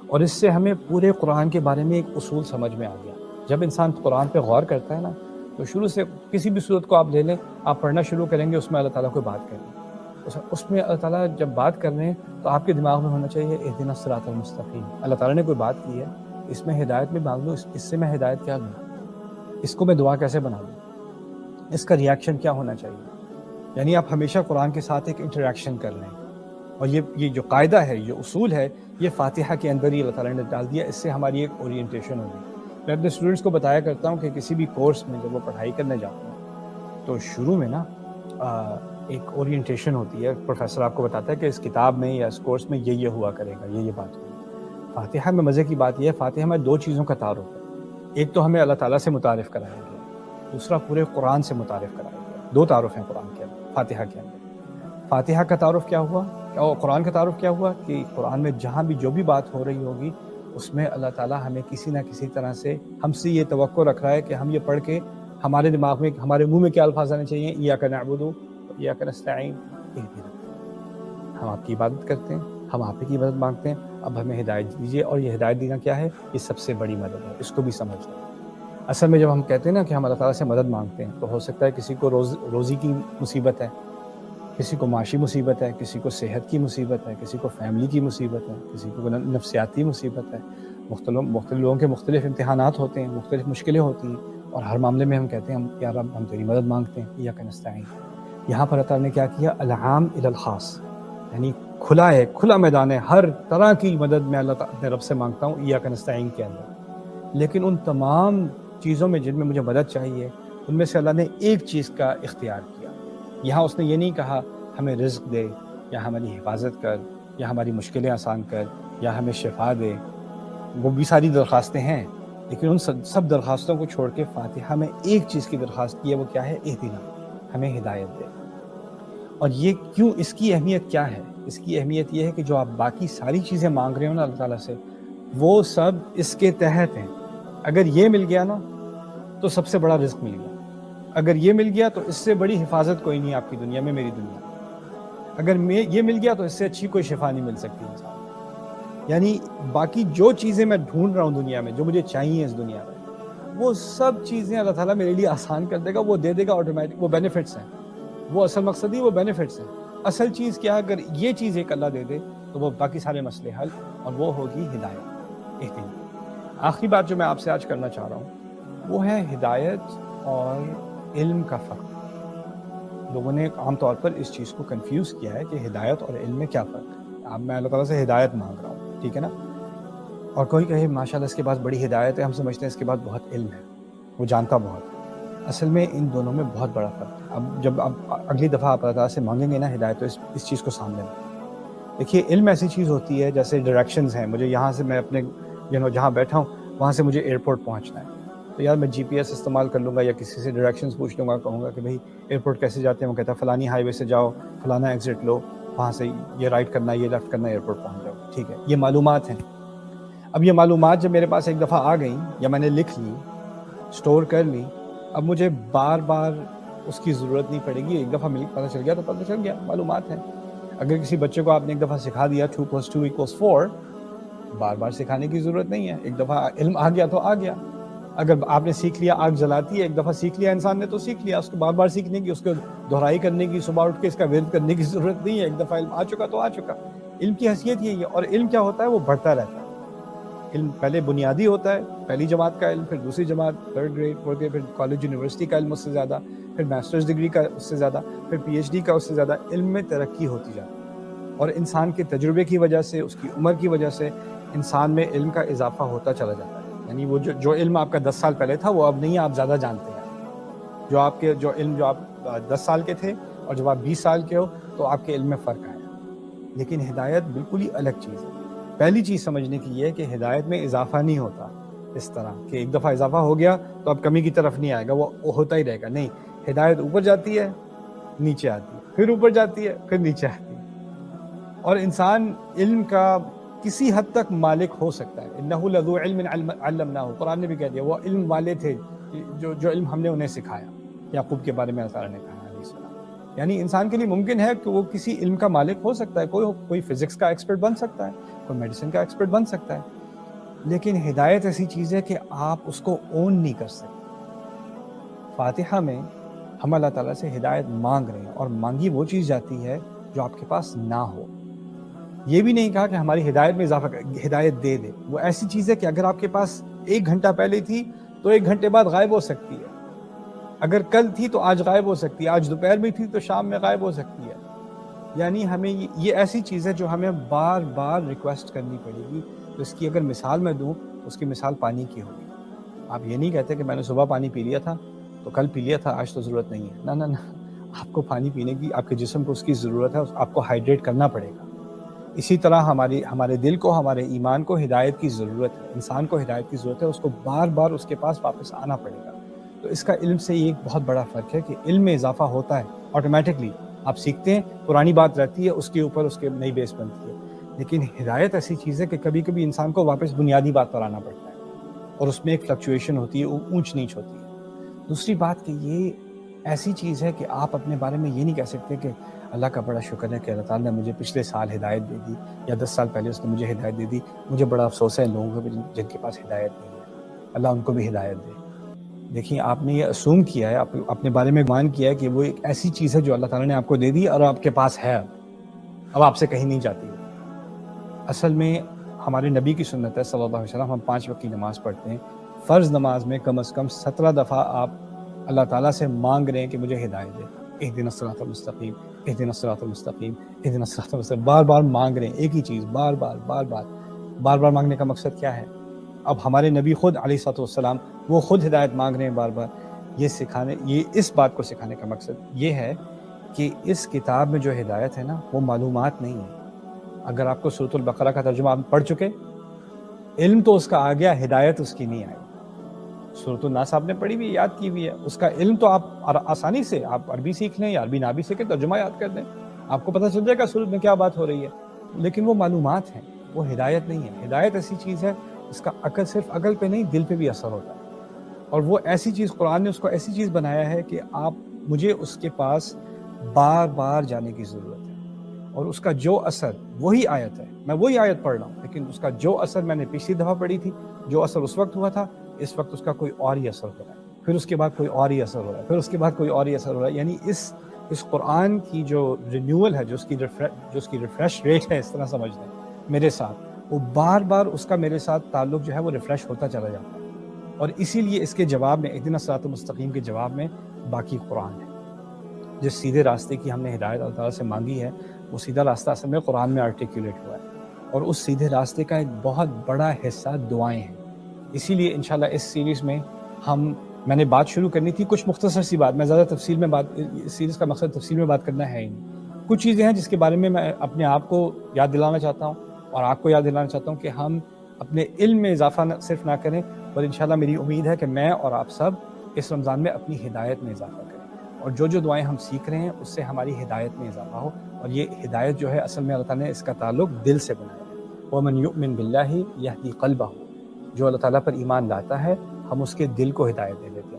اور اس سے ہمیں پورے قرآن کے بارے میں ایک اصول سمجھ میں آ گیا. جب انسان قرآن پہ غور کرتا ہے نا تو شروع سے کسی بھی صورت کو آپ لے لیں، آپ پڑھنا شروع کریں گے، اس میں اللہ تعالیٰ کوئی بات کریں گے. اس میں اللہ تعالیٰ جب بات کر رہے ہیں تو آپ کے دماغ میں ہونا چاہیے اہدنا الصراط المستقیم. اللہ تعالیٰ نے کوئی بات کی ہے، اس میں ہدایت میں مانگ لوں، اس سے میں ہدایت کیا لوں، اس کو میں دعا کیسے بنا لوں، اس کا ریاکشن کیا ہونا چاہیے. یعنی آپ ہمیشہ قرآن کے ساتھ ایک انٹریکشن کر لیں. اور یہ جو قاعدہ ہے، یہ اصول ہے، یہ فاتحہ کے اندر ہی اللہ تعالیٰ نے ڈال دیا. اس سے ہماری ایک اورینٹیشن ہوگی. میں اپنے اسٹوڈنٹس کو بتایا کرتا ہوں کہ کسی بھی کورس میں جب وہ پڑھائی کرنے جاتے ہیں تو شروع میں نا ایک اورینٹیشن ہوتی ہے. پروفیسر آپ کو بتاتا ہے کہ اس کتاب میں یا اس کورس میں یہ ہوا کرے گا، یہ بات ہوگی. فاتحہ میں مزے کی بات یہ ہے، فاتحہ میں 2 چیزوں کا تعارف ہے. ایک تو ہمیں اللہ تعالیٰ سے متعارف کرایا گیا، دوسرا پورے قرآن سے متعارف کرایا گیا. 2 تعارف ہیں قرآن کے اندر، فاتحہ کے اندر. فاتحہ کا تعارف کیا ہوا، اور قرآن کا تعارف کیا ہوا کہ قرآن میں جہاں بھی جو بھی بات ہو رہی ہوگی اس میں اللہ تعالیٰ ہمیں کسی نہ کسی طرح سے ہم سے یہ توقع رکھ رہا ہے کہ ہم یہ پڑھ کے ہمارے دماغ میں، ہمارے منہ میں کیا الفاظ آنے چاہیے، ایاک نعبد و ایاک نستعین. ہم آپ کی عبادت کرتے ہیں، ہم آپ کی مدد مانگتے ہیں، اب ہمیں ہدایت دیجیے. اور یہ ہدایت دینا کیا ہے، یہ سب سے بڑی مدد ہے، اس کو بھی سمجھ لیں. اصل میں جب ہم کہتے ہیں نا کہ ہم اللہ تعالیٰ سے مدد مانگتے ہیں تو ہو سکتا ہے کسی کو روزی کی مصیبت ہے، کسی کو معاشی مصیبت ہے، کسی کو صحت کی مصیبت ہے، کسی کو فیملی کی مصیبت ہے، کسی کو نفسیاتی مصیبت ہے. مختلف لوگوں کے مختلف امتحانات ہوتے ہیں، مختلف مشکلیں ہوتی ہیں، اور ہر معاملے میں ہم کہتے ہیں یا رب ہم تیری مدد مانگتے ہیں، ایاک نستعین. یہاں پر اللہ تعالیٰ نے کیا کیا، العام الی الخاص، یعنی کھلا میدان ہے، ہر طرح کی مدد میں اللہ تعالیٰ اپنے رب سے مانگتا ہوں ایاک نستعین کے اندر. لیکن ان تمام چیزوں میں جن میں مجھے مدد چاہیے ان میں سے اللہ نے ایک چیز کا اختیار کیا. یہاں اس نے یہ نہیں کہا ہمیں رزق دے، یا ہماری حفاظت کر، یا ہماری مشکلیں آسان کر، یا ہمیں شفا دے. وہ بھی ساری درخواستیں ہیں، لیکن ان سب درخواستوں کو چھوڑ کے فاتحہ میں ایک چیز کی درخواست کی ہے، وہ کیا ہے، اہدنا، ہمیں ہدایت دے. اور یہ کیوں، اس کی اہمیت کیا ہے؟ اس کی اہمیت یہ ہے کہ جو آپ باقی ساری چیزیں مانگ رہے ہو نا اللہ تعالیٰ سے، وہ سب اس کے تحت ہیں. اگر یہ مل گیا نا تو سب سے بڑا رزق مل گیا. اگر یہ مل گیا تو اس سے بڑی حفاظت کوئی نہیں آپ کی دنیا میں، میری دنیا میں. اگر یہ مل گیا تو اس سے اچھی کوئی شفا نہیں مل سکتی انسان. یعنی باقی جو چیزیں میں ڈھونڈ رہا ہوں دنیا میں، جو مجھے چاہیے اس دنیا میں، وہ سب چیزیں اللہ تعالیٰ میرے لیے آسان کر دے گا، وہ دے دے گا آٹومیٹک. وہ بینیفٹس ہیں، وہ اصل مقصد ہی وہ بینیفٹس ہیں. اصل چیز کیا ہے، اگر یہ چیز ایک اللہ دے دے تو وہ باقی سارے مسئلے حل، اور وہ ہوگی ہدایت. اہدنا. آخری بات جو میں آپ سے آج کرنا چاہ رہا ہوں وہ ہے ہدایت اور علم کا فرق. لوگوں نے عام طور پر اس چیز کو کنفیوز کیا ہے کہ ہدایت اور علم میں کیا فرق ہے. اب میں اللہ تعالیٰ سے ہدایت مانگ رہا ہوں، ٹھیک ہے نا، اور کوئی کہے ماشاءاللہ اس کے پاس بڑی ہدایت ہے، ہم سمجھتے ہیں اس کے پاس بہت علم ہے، وہ جانتا بہت ہے. اصل میں ان دونوں میں بہت بڑا فرق ہے. اب جب آپ اگلی دفعہ آپ اللہ تعالیٰ سے مانگیں گے نا ہدایت، تو اس چیز کو سامنے رکھیں. دیکھیے علم ایسی چیز ہوتی ہے جیسے ڈائریکشنز ہیں. مجھے یہاں سے، میں اپنے جہاں بیٹھا ہوں وہاں سے مجھے ایئرپورٹ پہنچنا ہے، تو یار میں جی پی ایس استعمال کر لوں گا یا کسی سے ڈائریکشنز پوچھ لوں گا، کہوں گا کہ بھائی ایئرپورٹ کیسے جاتے ہیں، وہ کہتا ہے فلانی ہائی وے سے جاؤ، فلانا ایگزٹ لو، وہاں سے یہ رائٹ کرنا ہے، یہ لیفٹ کرنا ہے، ایئرپورٹ پہنچ جاؤ. ٹھیک ہے، یہ معلومات ہیں. اب یہ معلومات جب میرے پاس ایک دفعہ آ گئیں یا میں نے لکھ لی، اسٹور کر لی، اب مجھے بار بار اس کی ضرورت نہیں پڑے گی. ایک دفعہ پتہ چل گیا تو پتہ چل گیا، معلومات ہیں. اگر کسی بچے کو آپ نے ایک دفعہ سکھا دیا 2 + 2 = 4، بار بار سکھانے کی ضرورت نہیں ہے. ایک دفعہ علم آ گیا تو آ گیا. اگر آپ نے سیکھ لیا آگ جلاتی ہے، ایک دفعہ سیکھ لیا انسان نے تو سیکھ لیا. اس کو بار بار سیکھنے کی، اس کو دہرائی کرنے کی، صبح اٹھ کے اس کا ورد کرنے کی ضرورت نہیں ہے. ایک دفعہ علم آ چکا تو آ چکا. علم کی حیثیت یہی ہے. اور علم کیا ہوتا ہے، وہ بڑھتا رہتا ہے. علم پہلے بنیادی ہوتا ہے، پہلی جماعت کا علم، پھر دوسری جماعت، 3rd گریڈ، 4th گریڈ، پھر کالج یونیورسٹی کا علم اس سے زیادہ، پھر ماسٹرز ڈگری کا اس سے زیادہ، پھر پی ایچ ڈی کا اس سے زیادہ. علم میں ترقی ہوتی جاتی ہے، اور انسان کے تجربے کی وجہ سے، اس کی عمر کی وجہ سے انسان میں علم کا اضافہ ہوتا چلا جاتا ہے. یعنی وہ جو علم آپ کا 10 سال پہلے تھا وہ اب نہیں ہے، آپ زیادہ جانتے ہیں. جو آپ آپ 10 سال کے تھے اور جب آپ 20 سال کے ہو تو آپ کے علم میں فرق آیا. لیکن ہدایت بالکل ہی الگ چیز ہے. پہلی چیز سمجھنے کی یہ ہے کہ ہدایت میں اضافہ نہیں ہوتا اس طرح کہ ایک دفعہ اضافہ ہو گیا تو اب کمی کی طرف نہیں آئے گا، وہ ہوتا ہی رہے گا. نہیں، ہدایت اوپر جاتی ہے، نیچے آتی ہے، پھر اوپر جاتی ہے، پھر نیچے آتی ہے. اور انسان علم کا کسی حد تک مالک ہو سکتا ہے. انہ لذو علم علمناہ، قرآن نے بھی کہہ دیا وہ علم والے تھے جو علم ہم نے انہیں سکھایا. یعقوب کے بارے میں اللہ تعالیٰ نے کہا علیہ السلام. یعنی انسان کے لیے ممکن ہے کہ وہ کسی علم کا مالک ہو سکتا ہے. کوئی فزکس کا ایکسپرٹ بن سکتا ہے، کوئی میڈیسن کا ایکسپرٹ بن سکتا ہے، لیکن ہدایت ایسی چیز ہے کہ آپ اس کو اون نہیں کر سکتے۔ فاتحہ میں ہم اللہ تعالیٰ سے ہدایت مانگ رہے ہیں، اور مانگی وہ چیز جاتی ہے جو آپ کے پاس نہ ہو۔ یہ بھی نہیں کہا کہ ہماری ہدایت میں اضافہ ہدایت دے دے۔ وہ ایسی چیز ہے کہ اگر آپ کے پاس 1 گھنٹہ پہلے تھی تو 1 گھنٹے بعد غائب ہو سکتی ہے، اگر کل تھی تو آج غائب ہو سکتی ہے، آج دوپہر میں تھی تو شام میں غائب ہو سکتی ہے۔ یعنی ہمیں یہ ایسی چیز ہے جو ہمیں بار بار ریکویسٹ کرنی پڑے گی۔ تو اس کی اگر مثال میں دوں، اس کی مثال پانی کی ہوگی۔ آپ یہ نہیں کہتے کہ میں نے صبح پانی پی لیا تھا تو کل پی لیا تھا، آج تو ضرورت نہیں ہے۔ نہ، آپ کو پانی پینے کی، آپ کے جسم کو اس کی ضرورت ہے، آپ کو ہائیڈریٹ کرنا پڑے گا۔ اسی طرح ہمارے دل کو، ہمارے ایمان کو ہدایت کی ضرورت ہے، انسان کو ہدایت کی ضرورت ہے، اس کو بار بار اس کے پاس واپس آنا پڑے گا۔ تو اس کا علم سے یہ ایک بہت بڑا فرق ہے کہ علم میں اضافہ ہوتا ہے آٹومیٹکلی، آپ سیکھتے ہیں، پرانی بات رہتی ہے، اس کے اوپر اس کے نئی بیس بنتی ہے۔ لیکن ہدایت ایسی چیز ہے کہ کبھی کبھی انسان کو واپس بنیادی بات پر آنا پڑتا ہے، اور اس میں ایک فلکچویشن ہوتی ہے، اونچ نیچ ہوتی ہے۔ دوسری بات کہ یہ ایسی چیز ہے کہ آپ اپنے بارے میں یہ نہیں کہہ سکتے کہ اللہ کا بڑا شکر ہے کہ اللہ تعالیٰ نے مجھے پچھلے سال ہدایت دے دی، یا 10 سال پہلے اس نے مجھے ہدایت دے دی، مجھے بڑا افسوس ہے ان لوگوں کو جن کے پاس ہدایت نہیں ہے، اللہ ان کو بھی ہدایت دے۔ دیکھیں، آپ نے یہ اسوم کیا ہے، اپنے بارے میں گمان کیا ہے کہ وہ ایک ایسی چیز ہے جو اللہ تعالیٰ نے آپ کو دے دی اور آپ کے پاس ہے، اب آپ سے کہیں نہیں جاتی۔ اصل میں ہمارے نبی کی سنت ہے صلی اللہ علیہ وسلم، ہم 5 وقت کی نماز پڑھتے ہیں، فرض نماز میں کم از کم 17 دفعہ آپ اللہ تعالیٰ سے مانگ رہے ہیں کہ مجھے ہدایت دے، اہدنا الصراط المستقیم، اہدنا الصراط المستقیم، اہدنا الصراط المستقیم، بار بار مانگ رہے ہیں ایک ہی چیز، بار بار مانگنے کا مقصد کیا ہے؟ اب ہمارے نبی خود علیہ الصلوۃ والسلام وہ خود ہدایت مانگ رہے ہیں بار بار۔ یہ اس بات کو سکھانے کا مقصد یہ ہے کہ اس کتاب میں جو ہدایت ہے نا، وہ معلومات نہیں ہے۔ اگر آپ کو سورۃ البقرہ کا ترجمہ آپ پڑھ چکے، علم تو اس کا آ گیا، ہدایت اس کی نہیں آئی۔ سورۃ الناس آپ نے پڑھی ہوئی، یاد کی ہوئی ہے، اس کا علم تو آپ آسانی سے آپ عربی سیکھ لیں یا عربی نہ بھی سیکھیں، ترجمہ یاد کر دیں، آپ کو پتہ چل جائے گا سورۃ میں کیا بات ہو رہی ہے۔ لیکن وہ معلومات ہیں، وہ ہدایت نہیں ہے۔ ہدایت ایسی چیز ہے اس کا صرف عقل پہ نہیں، دل پہ بھی اثر ہوتا ہے، اور وہ ایسی چیز، قرآن نے اس کو ایسی چیز بنایا ہے کہ مجھے اس کے پاس بار بار جانے کی ضرورت ہے، اور اس کا جو اثر، وہی آیت ہے، میں وہی آیت پڑھ رہا ہوں، لیکن اس کا جو اثر میں نے پچھلی دفعہ پڑھی تھی، جو اثر اس وقت ہوا تھا، اس وقت اس کا کوئی اور ہی اثر ہو رہا ہے، پھر اس کے بعد کوئی اور ہی اثر ہو رہا ہے، پھر اس کے بعد کوئی اور ہی اثر ہو رہا ہے۔ یعنی اس قرآن کی جو رینیول ہے، جو اس کی ریفریش ریٹ ہے، اس طرح سمجھ لیں میرے ساتھ، وہ بار بار اس کا میرے ساتھ تعلق جو ہے وہ ریفریش ہوتا چلا جاتا ہے، اور اسی لیے اس کے جواب میں، اہدنا الصراط المستقیم کے جواب میں باقی قرآن ہے۔ جس سیدھے راستے کی ہم نے ہدایت اللہ تعالیٰ سے مانگی ہے، وہ سیدھا راستہ اصل میں قرآن میں آرٹیکولیٹ ہوا ہے، اور اس سیدھے راستے کا ایک بہت بڑا حصہ دعائیں ہیں۔ اسی لیے انشاءاللہ اس سیریز میں میں نے بات شروع کرنی تھی، کچھ مختصر سی بات، میں زیادہ تفصیل میں اس سیریز کا مقصد تفصیل میں بات کرنا ہے ہی نہیں۔ کچھ چیزیں ہیں جس کے بارے میں اپنے آپ کو یاد دلانا چاہتا ہوں، اور آپ کو یاد دلانا چاہتا ہوں کہ ہم اپنے علم میں اضافہ صرف نہ کریں، پر انشاءاللہ میری امید ہے کہ میں اور آپ سب اس رمضان میں اپنی ہدایت میں اضافہ کریں، اور جو دعائیں ہم سیکھ رہے ہیں اس سے ہماری ہدایت میں اضافہ ہو۔ اور یہ ہدایت جو ہے اصل میں اللہ تعالیٰ نے اس کا تعلق دل سے بنایا ہے۔ وَمَن يُؤْمِن بِاللَّهِ يَهْدِ قَلْبَهُ، جو اللہ تعالیٰ پر ایمان لاتا ہے، ہم اس کے دل کو ہدایت دے دیتے ہیں۔